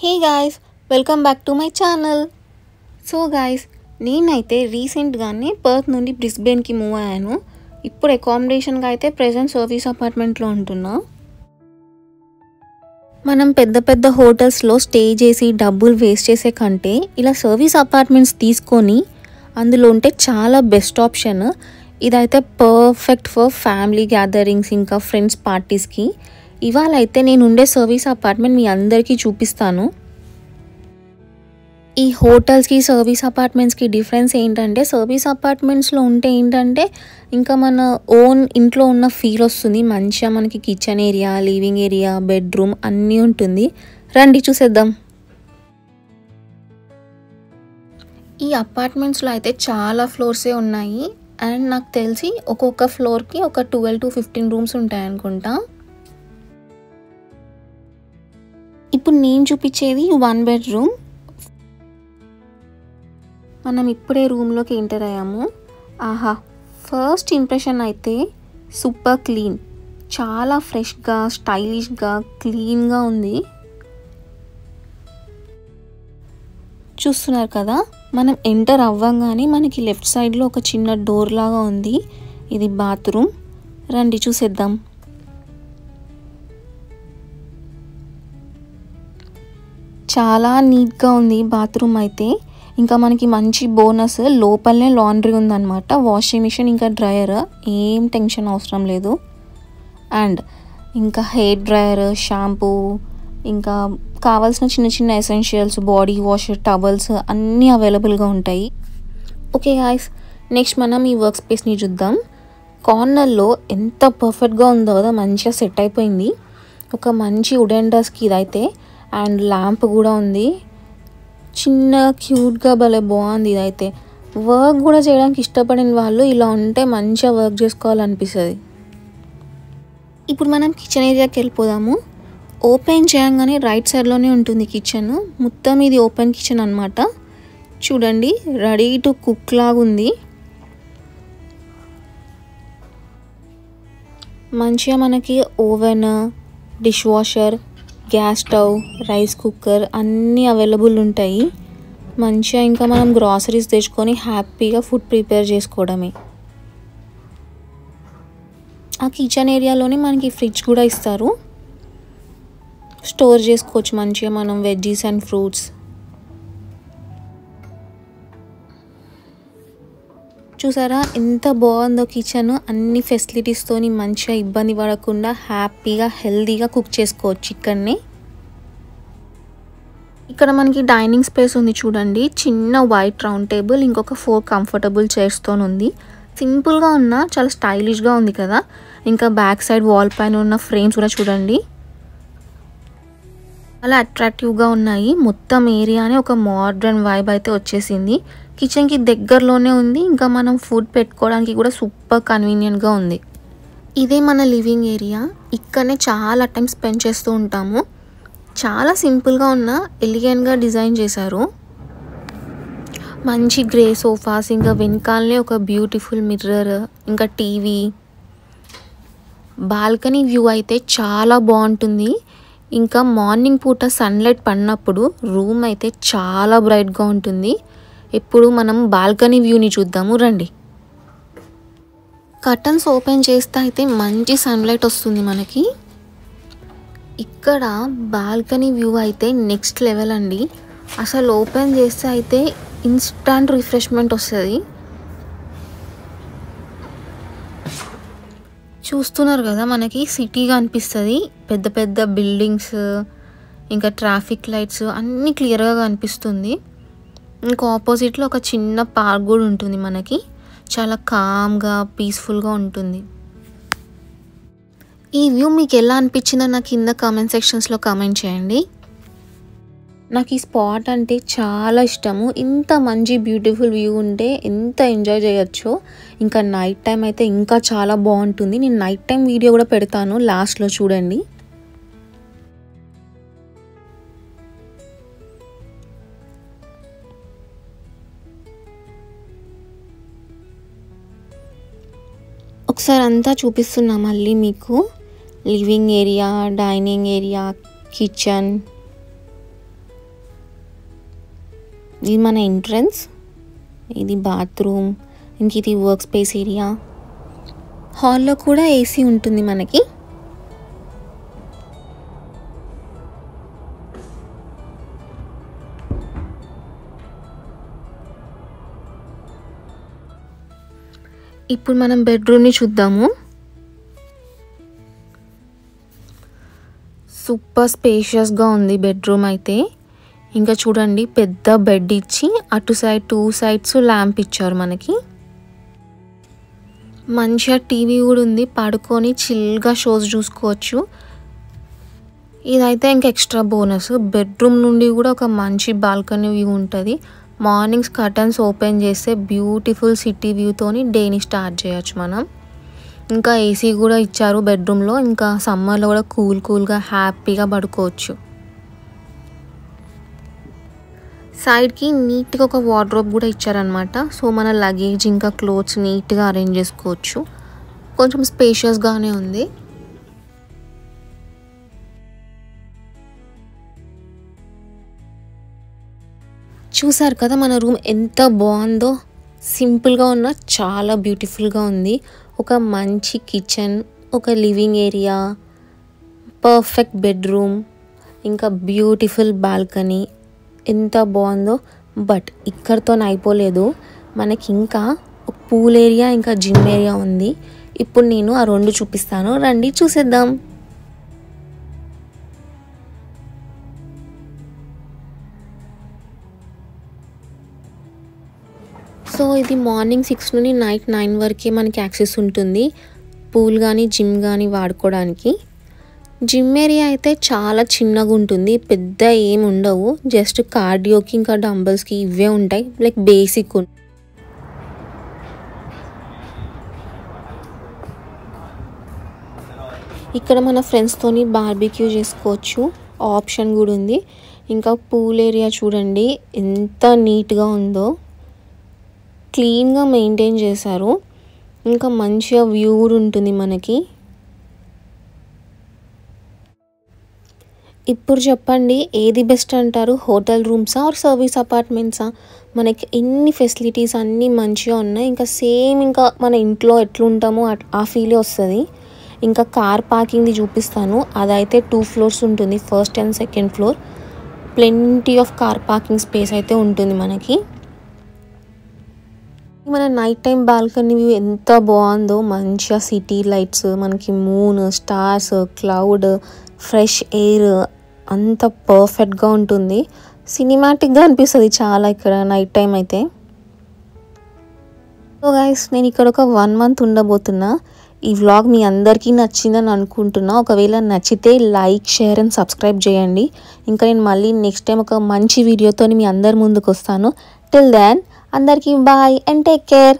Hey guys, welcome back to my channel. So guys, నేనైతే రీసెంట్గానే Perth నుండి బ్రిస్బేన్కి move అయ్యాను. ఇప్పుడు అకామిడేషన్గా అయితే ప్రెజెంట్ సర్వీస్ అపార్ట్మెంట్లో ఉంటున్నా. మనం పెద్ద పెద్ద హోటల్స్లో స్టే చేసి డబ్బులు వేస్ట్ చేసే కంటే ఇలా సర్వీస్ అపార్ట్మెంట్స్ తీసుకొని అందులో ఉంటే చాలా బెస్ట్ ఆప్షన్. ఇదైతే పర్ఫెక్ట్ ఫర్ ఫ్యామిలీ గ్యాదరింగ్స్ ఇంకా ఫ్రెండ్స్ పార్టీస్కి. ఇవాళ అయితే నేను ఉండే సర్వీస్ అపార్ట్మెంట్ మీ అందరికీ చూపిస్తాను. ఈ హోటల్స్కి సర్వీస్ అపార్ట్మెంట్స్కి డిఫరెన్స్ ఏంటంటే సర్వీస్ అపార్ట్మెంట్స్లో ఉంటే ఏంటంటే ఇంకా మన ఓన్ ఇంట్లో ఉన్న ఫీల్ వస్తుంది. మంచిగా మనకి kitchen area, living area, bedroom అన్నీ ఉంటుంది. రండి చూసేద్దాం. ఈ అపార్ట్మెంట్స్లో అయితే చాలా ఫ్లోర్సే ఉన్నాయి అండ్ నాకు తెలిసి ఒక్కొక్క ఫ్లోర్కి ఒక 12 to 15 రూమ్స్ ఉంటాయి అనుకుంటా. ఇప్పుడు నేను చూపించేది 1 bedroom. మనం ఇప్పుడే రూమ్లోకి ఎంటర్ అయ్యాము. ఆహా, ఫస్ట్ ఇంప్రెషన్ అయితే సూపర్ క్లీన్, చాలా ఫ్రెష్గా, స్టైలిష్గా, క్లీన్గా ఉంది. చూస్తున్నారు కదా, మనం ఎంటర్ అవ్వగానే మనకి లెఫ్ట్ సైడ్లో ఒక చిన్న డోర్ లాగా ఉంది. ఇది బాత్రూమ్. రండి చూసేద్దాం. చాలా నీట్గా ఉంది బాత్రూమ్ అయితే. ఇంకా మనకి మంచి బోనస్, లోపలనే లాండ్రీ ఉందన్నమాట, వాషింగ్ మిషన్ ఇంకా డ్రయర్, ఏం టెన్షన్ అవసరం లేదు. అండ్ ఇంకా హెయిర్ డ్రయర్, షాంపూ, ఇంకా కావాల్సిన చిన్న చిన్న ఎసెన్షియల్స్, బాడీ వాష్, టవల్స్ అన్నీ అవైలబుల్గా ఉంటాయి. ఓకే గాయ్స్, నెక్స్ట్ మనం ఈ వర్క్ స్పేస్ని చూద్దాం. కార్నర్లో ఎంత పర్ఫెక్ట్గా ఉందో కదా, మంచిగా సెట్ అయిపోయింది. ఒక మంచి వుడెన్ డెస్క్ ఇదైతే, అండ్ ల్యాంప్ కూడా ఉంది. చిన్న క్యూట్గా భలే బాగుంది ఇదైతే. వర్క్ కూడా చేయడానికి ఇష్టపడిన వాళ్ళు ఇలా ఉంటే మంచిగా వర్క్ చేసుకోవాలనిపిస్తుంది. ఇప్పుడు మనం కిచెన్ ఏరియాకి వెళ్ళిపోదాము. ఓపెన్ చేయగానే రైట్ సైడ్లోనే ఉంటుంది కిచెన్. మొత్తం ఇది ఓపెన్ కిచెన్ అనమాట. చూడండి, రెడీ టు కుక్ లాగా ఉంది. మంచిగా మనకి oven, dish washer, gas stove, rice cooker అన్నీ అవైలబుల్ ఉంటాయి. మంచిగా ఇంకా మనం గ్రాసరీస్ తెచ్చుకొని హ్యాపీగా ఫుడ్ ప్రిపేర్ చేసుకోవడమే. ఆ కిచెన్ ఏరియాలోనే మనకి ఫ్రిడ్జ్ కూడా ఇస్తారు, స్టోర్ చేసుకోవచ్చు మంచిగా మనం వెజ్జీస్ అండ్ ఫ్రూట్స్. చూసారా ఎంత బాగుందో కిచెన్. అన్ని ఫెసిలిటీస్తోని మంచిగా ఇబ్బంది పడకుండా హ్యాపీగా హెల్తీగా కుక్ చేసుకోవచ్చు ఇక్కడనే. ఇక్కడ మనకి డైనింగ్ స్పేస్ ఉంది చూడండి. చిన్న వైట్ రౌండ్ టేబుల్, ఇంకొక 4 కంఫర్టబుల్ చైర్స్తో ఉంది. సింపుల్గా ఉన్న చాలా స్టైలిష్గా ఉంది కదా. ఇంకా బ్యాక్ సైడ్ వాల్ పైన ఉన్న ఫ్రేమ్స్ కూడా చూడండి, చాలా అట్రాక్టివ్గా ఉన్నాయి. మొత్తం ఏరియానే ఒక మోడ్రన్ వైబ్ అయితే వచ్చేసింది. కిచెన్కి దగ్గరలోనే ఉంది. ఇంకా మనం ఫుడ్ పెట్టుకోవడానికి కూడా సూపర్ కన్వీనియంట్గా ఉంది. ఇదే మన లివింగ్ ఏరియా. ఇక్కడనే చాలా టైం స్పెండ్ చేస్తూ ఉంటాము. చాలా సింపుల్గా ఉన్న ఎలిగెంట్గా డిజైన్ చేశారు. మంచి గ్రే సోఫాస్, ఇంకా వెనకాలనే ఒక బ్యూటిఫుల్ మిర్రర్, ఇంకా టీవీ. బాల్కనీ వ్యూ అయితే చాలా బాగుంటుంది. ఇంకా మార్నింగ్ పూట సన్లైట్ పడినప్పుడు రూమ్ అయితే చాలా బ్రైట్గా ఉంటుంది. ఇప్పుడు మనం బాల్కనీ వ్యూని చూద్దాము రండి. కర్టన్స్ ఓపెన్ చేస్తే అయితే మంచి సన్లైట్ వస్తుంది మనకి. ఇక్కడ బాల్కనీ వ్యూ అయితే నెక్స్ట్ లెవెల్ అండి. అసలు ఓపెన్ చేస్తే అయితే ఇన్స్టాంట్ రిఫ్రెష్మెంట్ వస్తుంది. చూస్తున్నారు కదా, మనకి సిటీగా అనిపిస్తుంది. పెద్ద పెద్ద బిల్డింగ్స్, ఇంకా ట్రాఫిక్ లైట్స్ అన్నీ క్లియర్గా కనిపిస్తుంది. ఇంకా ఆపోజిట్లో ఒక చిన్న పార్క్ కూడా ఉంటుంది మనకి. చాలా కామ్గా, పీస్ఫుల్గా ఉంటుంది. ఈ వ్యూ మీకు ఎలా అనిపించిందో నాకు కింద కామెంట్ సెక్షన్స్లో కామెంట్ చేయండి. నాకు ఈ స్పాట్ అంటే చాలా ఇష్టము. ఇంత మంచి బ్యూటిఫుల్ వ్యూ ఉంటే ఎంత ఎంజాయ్ చేయొచ్చో. ఇంకా నైట్ టైం అయితే ఇంకా చాలా బాగుంటుంది. నేను నైట్ టైం వీడియో కూడా పెడతాను, లాస్ట్లో చూడండి. ఒకసారి అంతా చూపిస్తున్నా మళ్ళీ మీకు. Living area, dining area, kitchen, ఇది మన ఎంట్రన్స్, ఇది బాత్రూమ్, ఇంక ఇది వర్క్ స్పేస్ ఏరియా. హాల్లో కూడా ఏసీ ఉంటుంది మనకి. ఇప్పుడు మనం బెడ్రూమ్ని చూద్దాము. సూపర్ స్పేషియస్గా ఉంది బెడ్రూమ్ అయితే. ఇంకా చూడండి, పెద్ద బెడ్ ఇచ్చి అటు సైడ్ 2 sides ల్యాంప్ ఇచ్చారు మనకి. మంచిగా టీవీ కూడా ఉంది, పడుకొని చిల్గా షోస్ చూసుకోవచ్చు. ఇదైతే ఇంకా ఎక్స్ట్రా బోనస్. బెడ్రూమ్ నుండి కూడా ఒక మంచి బాల్కనీ వ్యూ ఉంటుంది. మార్నింగ్స్ కర్టన్స్ ఓపెన్ చేస్తే బ్యూటిఫుల్ సిటీ వ్యూతోని డేని స్టార్ట్ చేయొచ్చు మనం. ఇంకా ఏసీ కూడా ఇచ్చారు బెడ్రూమ్లో. ఇంకా సమ్మర్లో కూడా కూల్గా హ్యాపీగా పడుకోవచ్చు. సైడ్కి నీట్గా ఒక వార్డ్రోబ్ కూడా ఇచ్చారనమాట. సో మన లగేజ్ ఇంకా క్లోత్స్ నీట్గా అరేంజ్ చేసుకోవచ్చు. కొంచెం స్పేషియస్గానే ఉంది. చూసారు కదా మన రూమ్ ఎంత బాగుందో. సింపుల్గా ఉన్న చాలా బ్యూటిఫుల్గా ఉంది. ఒక మంచి కిచెన్, ఒక లివింగ్ ఏరియా, పర్ఫెక్ట్ బెడ్రూమ్, ఇంకా బ్యూటిఫుల్ బాల్కనీ. ఎంత బాగుందో. బట్ ఇక్కడితో అయిపోలేదు, మనకి ఇంకా పూల్ ఏరియా ఇంకా జిమ్ ఏరియా ఉంది. ఇప్పుడు నేను ఆ 2 చూపిస్తాను, రండి చూసేద్దాం. సో ఇది మార్నింగ్ 6 నుండి నైట్ 9 వరకే మనకి యాక్సెస్ ఉంటుంది, పూల్ కానీ జిమ్ కానీ వాడుకోవడానికి. జిమ్ ఏరియా అయితే చాలా చిన్నగా ఉంటుంది, పెద్ద ఏమి ఉండవు. జస్ట్ కార్డియోకి ఇంకా డంబల్స్కి ఇవే ఉంటాయి, లైక్ బేసిక్. ఇక్కడ మన ఫ్రెండ్స్తోని బార్బిక్యూ చేసుకోవచ్చు, ఆప్షన్ కూడా ఉంది. ఇంకా పూల్ ఏరియా చూడండి ఎంత నీట్గా ఉందో, క్లీన్గా మెయింటైన్ చేశారు. ఇంకా మంచిగా వ్యూ కూడా ఉంటుంది మనకి. ఇప్పుడు చెప్పండి, ఏది బెస్ట్ అంటారు? హోటల్ రూమ్సా ఆర్ సర్వీస్ అపార్ట్మెంట్సా? మనకి ఎన్ని ఫెసిలిటీస్ అన్నీ మంచిగా ఉన్నాయి. ఇంకా సేమ్ ఇంకా మన ఇంట్లో ఎట్లుంటామో ఆ ఫీలే వస్తుంది. ఇంకా కార్ పార్కింగ్ది చూపిస్తాను. అదైతే 2 floors ఉంటుంది, first and second floor. Plenty of car parking space అయితే ఉంటుంది మనకి. మన నైట్ టైం బాల్కనీ వ్యూ ఎంత బాగుందో. మంచిగా సిటీ లైట్స్, మనకి moon, stars, cloud, fresh air అంత పర్ఫెక్ట్గా ఉంటుంది. సినిమాటిక్గా అనిపిస్తుంది చాలా ఇక్కడ నైట్ టైం అయితే. సో గైస్, నేను ఇక్కడ ఒక 1 month ఉండబోతున్నా. ఈ వ్లాగ్ మీ అందరికీ నచ్చిందని అనుకుంటున్నా. ఒకవేళ నచ్చితే లైక్, షేర్ అండ్ సబ్స్క్రైబ్ చేయండి. ఇంకా నేను మళ్ళీ నెక్స్ట్ టైం ఒక మంచి వీడియోతో మీ అందరి ముందుకు వస్తాను. టిల్ దెన్ అందరికీ బాయ్ అండ్ టేక్ కేర్.